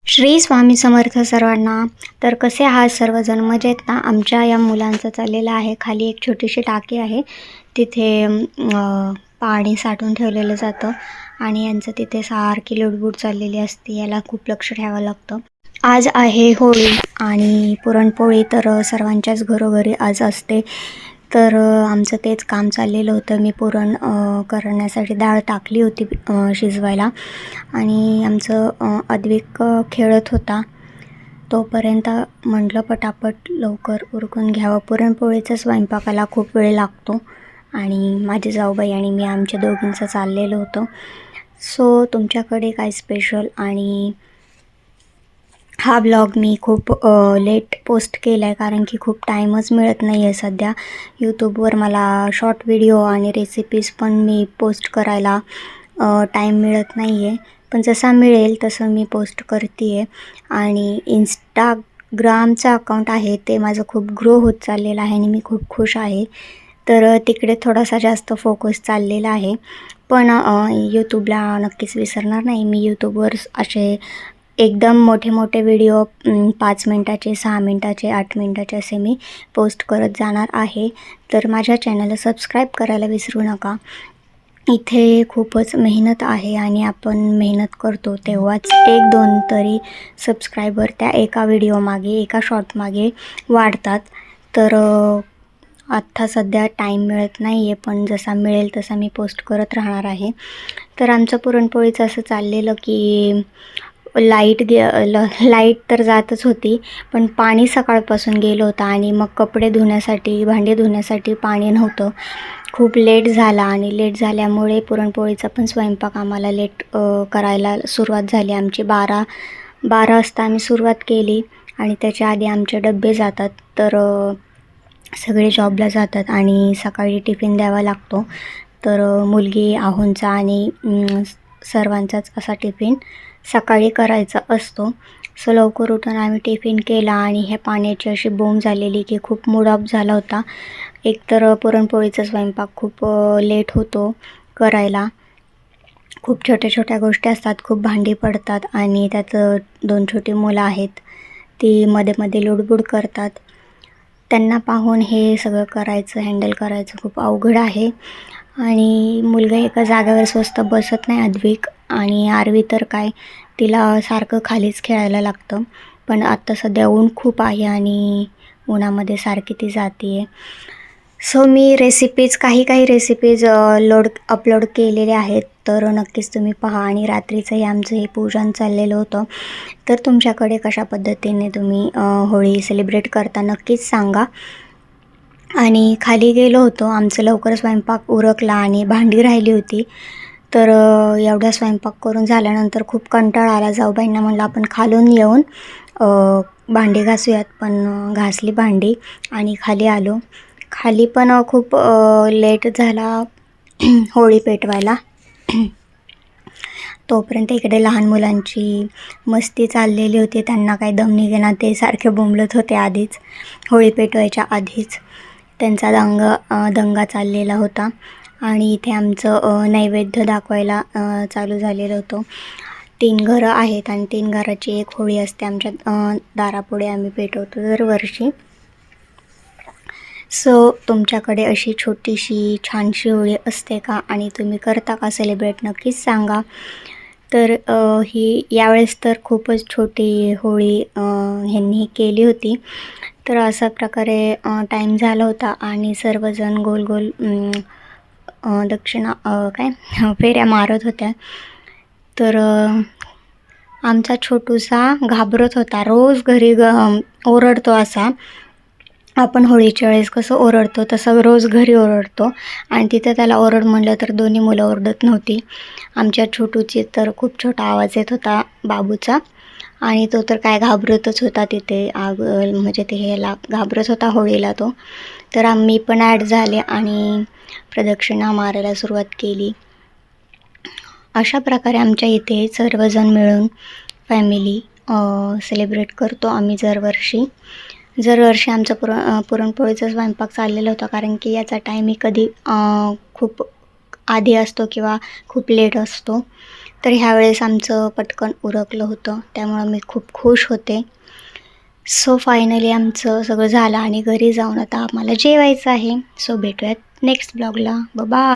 श्री स्वामी समर्थ सर्वांना. तर कसे आहात सर्वजण? मजेत ना? आमच्या या मुलांचं चाललेलं आहे, खाली एक छोटीशी टाकी आहे, तिथे पाणी साठवून ठेवलेलं जातं आणि यांचं तिथे सारखी लुडबुड चाललेली असते. याला खूप लक्ष ठेवावं लागतं. आज आहे होळी आणि पुरणपोळी तर सर्वांच्याच घरोघरी आज असते. तर आमचं तेच काम चाललेलं होतं. मी पुरण करण्यासाठी डाळ टाकली होती शिजवायला आणि आमचं अद्विक खेळत होता. तोपर्यंत म्हटलं पटापट लवकर उरकून घ्यावं. पुरणपोळीचा स्वयंपाकाला खूप वेळ लागतो आणि माझी जाऊबाई आणि मी आमच्या दोघींचं चाललेलं होतं. सो तुमच्याकडे काय स्पेशल? आणि हा ब्लॉग मी खूप लेट पोस्ट केला आहे कारण की खूप टाईमच मिळत नाही आहे सध्या. यूट्यूबवर मला शॉर्ट व्हिडिओ आणि रेसिपीज पण मी पोस्ट करायला टाईम मिळत नाही आहे. पण जसा मिळेल तसं मी पोस्ट करते आहे. आणि इंस्टाग्रामचं अकाउंट आहे ते माझं खूप ग्रो होत चाललेलं आहे आणि मी खूप खुश आहे. तर तिकडे थोडासा जास्त फोकस चाललेला आहे. पण यूट्यूबला नक्कीच विसरणार नाही. मी यूट्यूबवर असे एकदम मोठे मोठे व्हिडिओ 5 मिनटाचे, 6 मिनटाचे, 8 मिनटाचे असे मी पोस्ट करत जाणार आहे. तर माझ्या चॅनलला सबस्क्राईब करायला विसरू नका. इथे खूपच मेहनत आहे आणि आपण मेहनत करतो तेव्हाच 1-2 तरी सबस्क्रायबर त्या एका व्हिडिओमागे, एका शॉर्टमागे वाढतात. तर आत्ता सध्या टाईम मिळत नाही आहे, पण जसा मिळेल तसा मी पोस्ट करत राहणार आहे. तर आमचं पुरणपोळीचं असं चाललेलं की लाईट तर जातच होती, पण पाणी सकाळपासून गेलं होतं आणि मग कपडे धुण्यासाठी, भांडे धुण्यासाठी पाणी नव्हतं. खूप लेट झाला आणि लेट झाल्यामुळे पुरणपोळीचा पण स्वयंपाक आम्हाला लेट करायला सुरुवात झाली. आमची 12 वाजता आम्ही सुरुवात केली आणि त्याच्या आधी आमचे डबे जातात. तर सगळे जॉबला जातात आणि सकाळी टिफिन द्यावा लागतो. तर मुलगी, आहोंचा आणि सर्वांचाच असा टिफिन सकाळी करायचा असतो. सो लवकर उठून आम्ही टिफिन केला आणि ह्या पाण्याची अशी बोंब झालेली की खूप मूड ऑफ झाला होता. एकतर पुरणपोळीचा स्वयंपाक खूप लेट होतो करायला. खूप छोट्या छोट्या गोष्टी असतात, खूप भांडी पडतात आणि त्यात 2 छोटी मुलं आहेत, ती मध्ये मध्ये लुडबुड करतात. त्यांना पाहून हे सगळं करायचं, हँडल करायचं खूप अवघड आहे. आणि मुलगा एका जागेवर स्वस्त बसत नाही अद्विक, आणि आरवी तर काय, तिला सारखं खालीच खेळायला लागतं. पण आत्ता सध्या ऊन खूप आहे आणि उन्हामध्ये सारखी ती जाते आहे. सो मी काही रेसिपीज अपलोड केलेले आहेत, तर नक्कीच तुम्ही पहा. आणि रात्रीचंही आमचं हे पूजन चाललेलं होतं. तर तुमच्याकडे कशा पद्धतीने तुम्ही होळी सेलिब्रेट करता नक्कीच सांगा. आणि खाली गेलो होतो, आमचं लवकर स्वयंपाक उरकला आणि भांडी राहिली होती. तर एवढा स्वयंपाक करून झाल्यानंतर खूप कंटाळा आला. जाऊबाईंना म्हणलं आपण खालून येऊन भांडी घासूयात. पण घासली भांडी आणि खाली आलो. खाली पण खूप लेट झाला होळी पेटवायला. तोपर्यंत इकडे लहान मुलांची मस्ती चाललेली होती. त्यांना काही दम निघेना, ते सारखे बोंबलत होते आधीच, होळी पेटवायच्या आधीच त्यांचा दंगा चाललेला होता. आणि इथे आमचं नैवेद्य दाखवायला चालू झालेलं होतं. 3 घरं आहेत आणि 3 घराची एक होळी असते. आमच्या दारापुढे आम्ही पेटवतो दरवर्षी. सो तुमच्याकडे अशी छोटीशी छानशी होळी असते का आणि तुम्ही करता का सेलिब्रेट? नक्कीच सांगा. तर यावेळेस तर खूपच छोटी होळी ह्यांनी केली होती. तर अशा प्रकारे टाईम झाला होता आणि सर्वजण गोल गोल फेऱ्या मारत होत्या. तर आमचा छोटूसा घाबरत होता. रोज घरी ओरडतो असा. आपण होळीच्या वेळेस कसं ओरडतो तसं रोज घरी ओरडतो आणि तिथं त्याला ओरड म्हणलं तर दोन्ही मुलं ओरडत नव्हती. आमच्या छोटूची तर खूप छोटा आवाज येत होता, बाबूचा, आणि तो तर काय घाबरतच होता तिथे. म्हणजे ते ह्याला घाबरत होता होळीला तो. तर आम्ही पण ॲड झाले आणि प्रदक्षिणा मारायला सुरुवात केली. अशा प्रकारे आमच्या इथे सर्वजण मिळून फॅमिली सेलिब्रेट करतो आम्ही दरवर्षी आमचा पुरणपोळीचा स्वयंपाक चाललेला होता, कारण की याचा टायमिंग कधी खूप आधी असतो किंवा खूप लेट असतो. तर ह्यावेळेस आमचं पटकन उरकलं होतं, त्यामुळं मी खूप खुश होते. सो फायनली आमचं सगळं झालं आणि घरी जाऊन आता आम्हाला जेवायचं आहे. सो भेटूयात नेक्स्ट ब्लॉगला. बाय.